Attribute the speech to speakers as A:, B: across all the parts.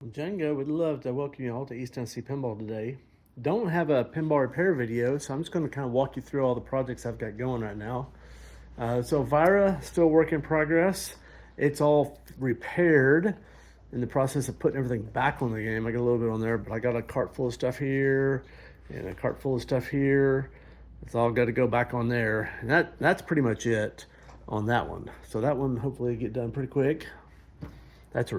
A: Django would love to welcome you all to East Tennessee Pinball today. Don't have a pinball repair video, so I'm just going to kind of walk you through all the projects I've got going right now. So Vira, still work in progress. It's all repaired in the process of putting everything back on the game. I got a little bit on there, but I got a cart full of stuff here and a cart full of stuff here. It's all got to go back on there. And that's pretty much it on that one. So that one hopefully get done pretty quick. That's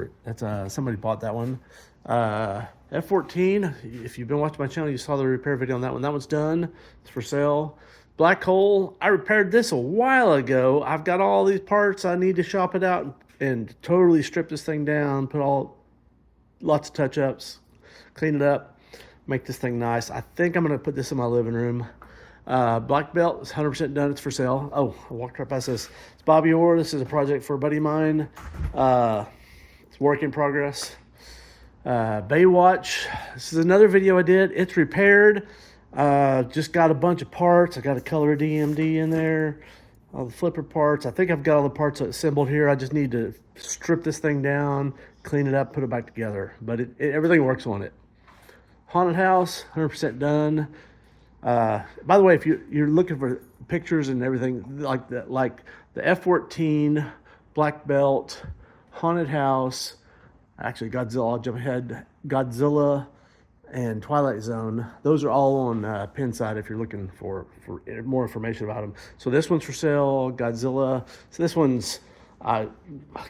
A: somebody bought that one. F14. If you've been watching my channel, you saw the repair video on that one. That one's done. It's for sale. Black hole. I repaired this a while ago. I've got all these parts. I need to shop it out and totally strip this thing down. Lots of touch ups, clean it up, make this thing nice. I think I'm gonna put this in my living room. Black belt is 100% done. It's for sale. Oh, I walked right past this. It's Bobby Orr. This is a project for a buddy of mine. It's work in progress. Baywatch. This is another video I did. It's repaired. Just got a bunch of parts. I got a color DMD in there. All the flipper parts. I think I've got all the parts assembled here. I just need to strip this thing down, clean it up, put it back together. But everything works on it. Haunted house, 100% done. By the way, if you're looking for pictures and everything like that, like the F14, black belt, haunted house, actually Godzilla, I'll jump ahead, Godzilla and Twilight Zone, those are all on Pinside if you're looking for more information about them. So this one's for sale, Godzilla. So this one's, I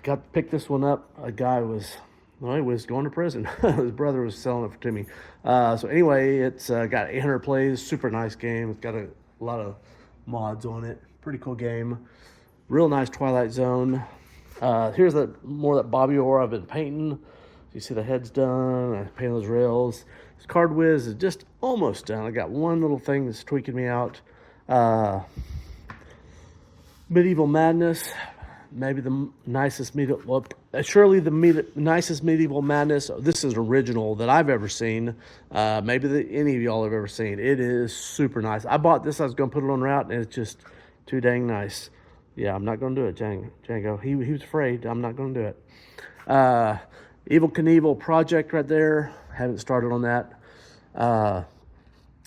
A: got to pick this one up. A guy was, well, he was going to prison. His brother was selling it to me. So anyway, it's got 800 plays, super nice game. It's got a lot of mods on it. Pretty cool game. Real nice Twilight Zone. Here's more that Bobby Orr I've been painting. You see the head's done. I painted those rails. This Card Whiz is just almost done. I got one little thing that's tweaking me out. Medieval Madness, maybe the nicest medieval, well, surely the nicest Medieval Madness. This is original that I've ever seen. Maybe that any of y'all have ever seen. It is super nice. I bought this. I was going to put it on route, and it's just too dang nice. Yeah, I'm not going to do it, Django. He was afraid. I'm not going to do it. Evil Knievel project right there. Haven't started on that.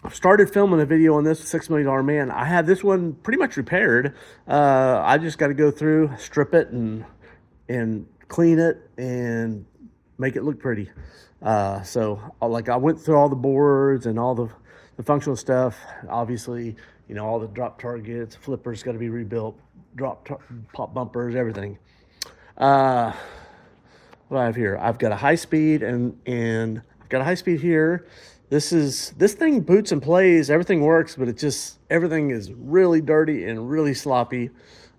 A: I've started filming a video on this $6 Million Man. I had this one pretty much repaired. I just got to go through, strip it, and clean it and make it look pretty. So like I went through all the boards and all the functional stuff. Obviously, all the drop targets, flippers got to be rebuilt, pop bumpers, everything. What do I have here? I've got a high speed and I've got a high speed here. This thing boots and plays, everything works, but everything is really dirty and really sloppy.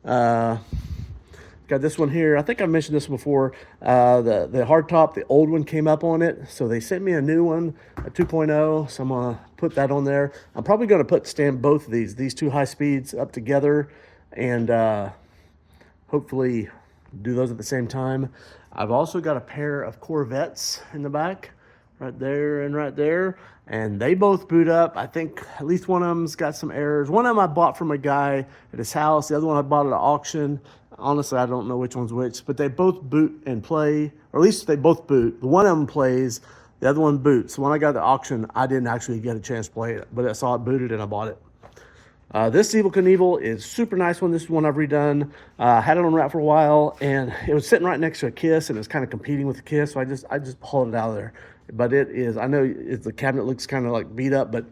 A: Got this one here. I think I mentioned this before. The hardtop, the old one came up on it, so they sent me a new one, a 2.0. So I'm gonna put that on there. I'm probably gonna stand both of these two high speeds up together, and hopefully do those at the same time. I've also got a pair of Corvettes in the back, right there and right there, and they both boot up. I think at least one of them's got some errors. One of them I bought from a guy at his house. The other one I bought at an auction. Honestly, I don't know which one's which, but they both boot and play, or at least they both boot. The one of them plays, the other one boots. The one I got at the auction, I didn't actually get a chance to play it, but I saw it booted and I bought it. This Evil Knievel is super nice one. This is one I've redone. Had it on wrap for a while, and it was sitting right next to a Kiss, and it's kind of competing with the Kiss, so I just pulled it out of there. But it is, I know the cabinet looks kind of like beat up, but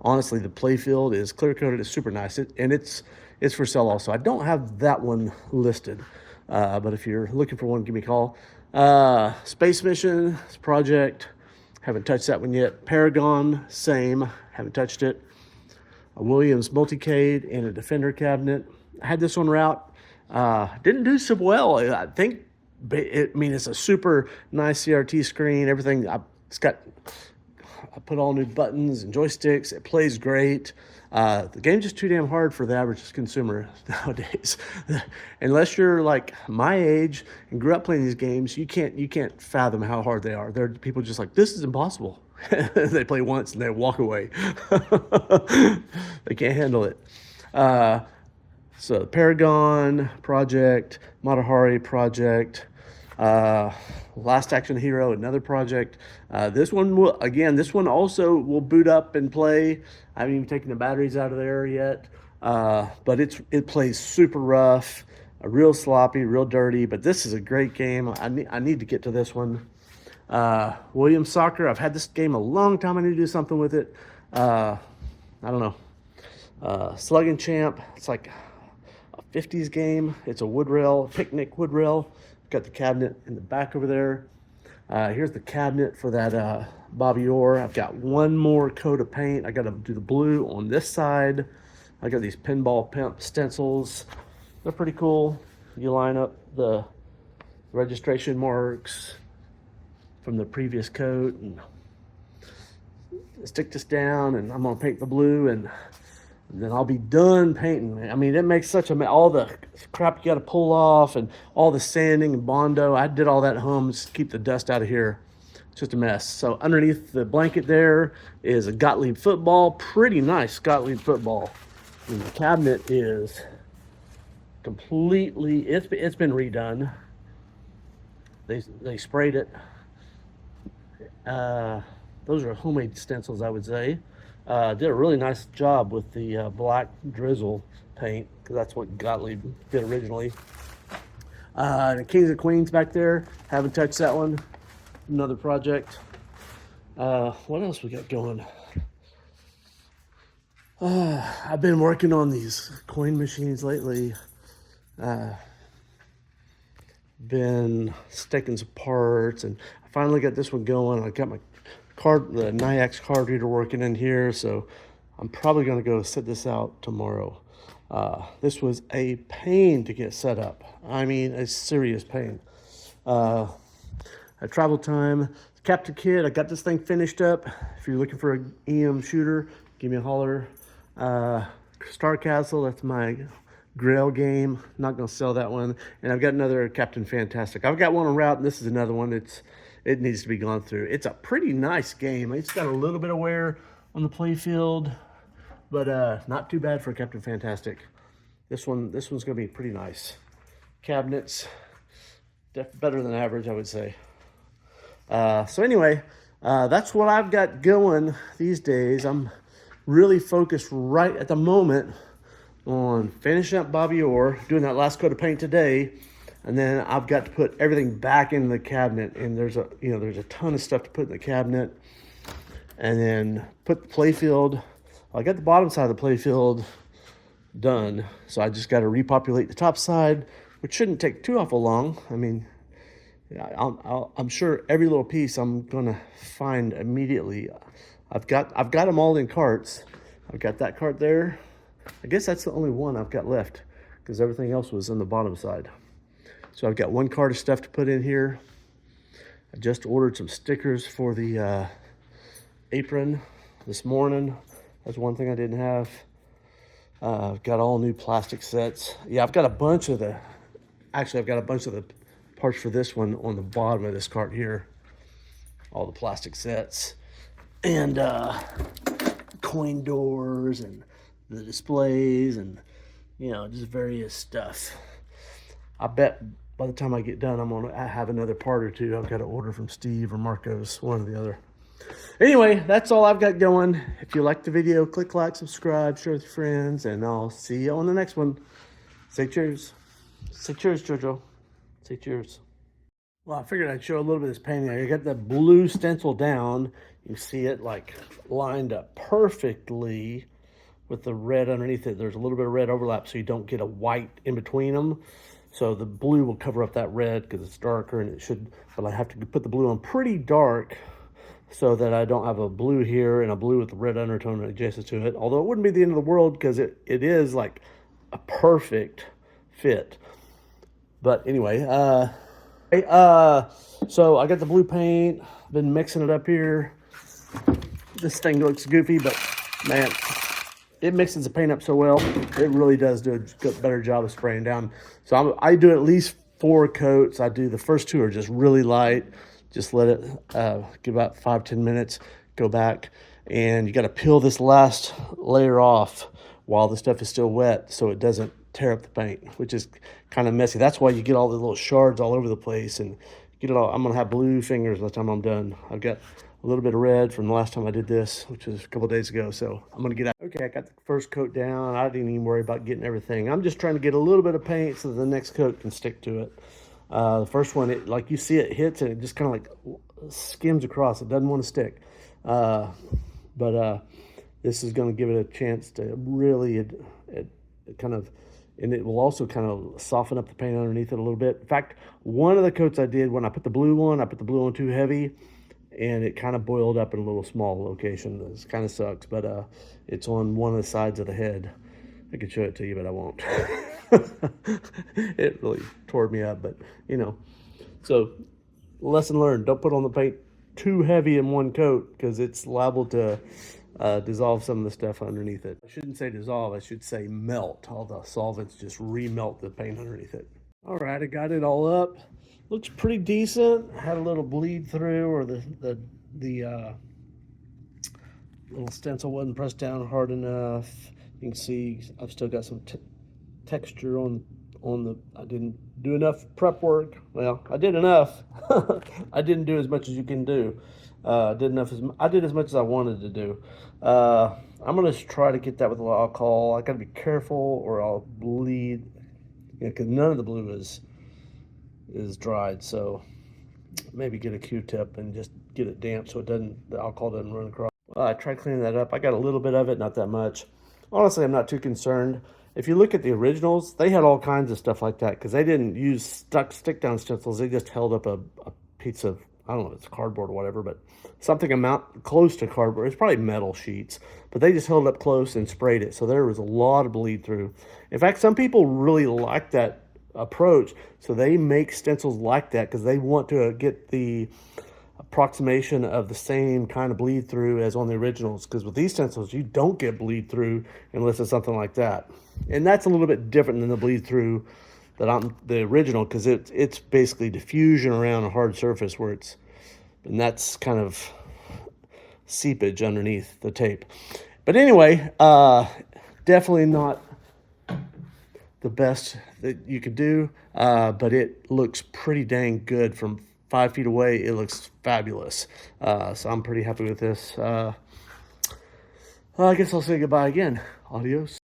A: honestly, the play field is clear coated. It's super nice, and it's for sale also. I don't have that one listed, but if you're looking for one, give me a call. Space Mission project, haven't touched that one yet. Paragon, same, haven't touched it. A Williams Multicade and a Defender cabinet. I had this on route. Didn't do so well. I think, it's a super nice CRT screen. Everything, I put all new buttons and joysticks. It plays great. The game's just too damn hard for the average consumer nowadays. Unless you're like my age and grew up playing these games, you can't fathom how hard they are. There are people just like, this is impossible. They play once and they walk away. They can't handle it. So Paragon project, Matahari project, Last Action Hero, another project. This one will, again, this one also will boot up and play. I haven't even taken the batteries out of there yet. But it plays super rough, real sloppy, real dirty. But this is a great game. I need to get to this one. Williams Soccer. I've had this game a long time. I need to do something with it. I don't know. Slugging Champ. It's like a 50s game. It's a wood rail, picnic wood rail. Got the cabinet in the back over there. Here's the cabinet for that Bobby Orr. I've got one more coat of paint. I got to do the blue on this side. I got these Pinball Pimp stencils. They're pretty cool. You line up the registration marks from the previous coat and stick this down, and I'm gonna paint the blue, and then I'll be done painting. I mean, it makes such a all the crap you got to pull off and all the sanding and Bondo. I did all that at home just to keep the dust out of here. It's just a mess. So underneath the blanket there is a Gottlieb football, pretty nice Gottlieb football. And the cabinet is completely, it's been redone. They sprayed it. Those are homemade stencils, I would say. Did a really nice job with the black drizzle paint, because that's what Gottlieb did originally. The Kings and Queens back there, haven't touched that one. Another project. What else we got going? I've been working on these coin machines lately. Been sticking some parts, and I finally got this one going. I got my the Nyax card reader working in here, so I'm probably going to go set this out tomorrow. This was a pain to get set up. I mean, a serious pain. A travel time. Captain Kid, I got this thing finished up. If you're looking for an EM shooter, give me a holler. Star Castle, that's my Grail game. Not going to sell that one. And I've got another Captain Fantastic. I've got one en route, and this is another one. It needs to be gone through. It's a pretty nice game. It's got a little bit of wear on the play field, but not too bad for Captain Fantastic. This one's going to be pretty nice. Cabinets, better than average, I would say. So anyway, that's what I've got going these days. I'm really focused right at the moment on finishing up Bobby Orr, doing that last coat of paint today. And then I've got to put everything back in the cabinet, and there's a ton of stuff to put in the cabinet. And then put the playfield. I got the bottom side of the playfield done, so I just got to repopulate the top side, which shouldn't take too awful long. I mean, I'm sure every little piece I'm gonna find immediately. I've got them all in carts. I've got that cart there. I guess that's the only one I've got left, because everything else was on the bottom side. So I've got one cart of stuff to put in here. I just ordered some stickers for the apron this morning. That's one thing I didn't have. I've got all new plastic sets. Yeah, I've got a bunch of the parts for this one on the bottom of this cart here. All the plastic sets. And coin doors and the displays and, just various stuff. I bet by the time I get done, I'm going to have another part or two. I've got to order from Steve or Marcos, one or the other. Anyway, that's all I've got going. If you liked the video, click like, subscribe, share with your friends, and I'll see you on the next one. Say cheers. Say cheers, Jojo. Say cheers. Well, I figured I'd show a little bit of this painting. I got the blue stencil down. You see it like lined up perfectly with the red underneath it. There's a little bit of red overlap, so you don't get a white in between them. So the blue will cover up that red because it's darker, and it should, but I have to put the blue on pretty dark so that I don't have a blue here and a blue with the red undertone adjacent to it. Although it wouldn't be the end of the world because it is like a perfect fit. But anyway, so I got the blue paint, been mixing it up here. This thing looks goofy, but man, it mixes the paint up so well. It really does do a better job of spraying down. So I do at least 4 coats. I do the first 2 are just really light. Just let it give about 5-10 minutes. Go back, and you got to peel this last layer off while the stuff is still wet, so it doesn't tear up the paint, which is kind of messy. That's why you get all the little shards all over the place and get it all. I'm gonna have blue fingers by the time I'm done. I've got a little bit of red from the last time I did this, which was a couple of days ago. So I'm gonna get out. Okay, I got the first coat down. I didn't even worry about getting everything. I'm just trying to get a little bit of paint so the next coat can stick to it. The first one, it, like you see it hits and it just kind of like skims across. It doesn't want to stick. But this is going to give it a chance to really it kind of, and it will also kind of soften up the paint underneath it a little bit. In fact, one of the coats I did, when I put the blue on too heavy, and it kind of boiled up in a little small location. This kind of sucks, but it's on one of the sides of the head. I could show it to you, but I won't. It really tore me up, but you know. So lesson learned, don't put on the paint too heavy in one coat because it's liable to dissolve some of the stuff underneath it. I shouldn't say dissolve, I should say melt. All the solvents just remelt the paint underneath it. All right, I got it all up. Looks pretty decent. Had a little bleed through, or the little stencil wasn't pressed down hard enough. You can see I've still got some texture on the. I didn't do enough prep work. Well, I did enough. I didn't do as much as you can do. I did as much as I wanted to do. I'm gonna try to get that with a little alcohol. I gotta be careful, or I'll bleed. Because none of the blue is dried. So maybe get a Q-tip and just get it damp so the alcohol doesn't run across. I tried cleaning that up. I got a little bit of it, not that much. Honestly, I'm not too concerned. If you look at the originals, they had all kinds of stuff like that because they didn't use stick down stencils. They just held up a piece of, I don't know if it's cardboard or whatever, but something amount close to cardboard. It's probably metal sheets, but they just held it up close and sprayed it. So there was a lot of bleed through. In fact, some people really like that approach. So they make stencils like that because they want to get the approximation of the same kind of bleed through as on the originals. Because with these stencils, you don't get bleed through unless it's something like that. And that's a little bit different than the bleed through the original, because it's basically diffusion around a hard surface and that's kind of seepage underneath the tape. But anyway, definitely not the best that you could do, but it looks pretty dang good from 5 feet away. It looks fabulous. So I'm pretty happy with this. I guess I'll say goodbye again. Adios.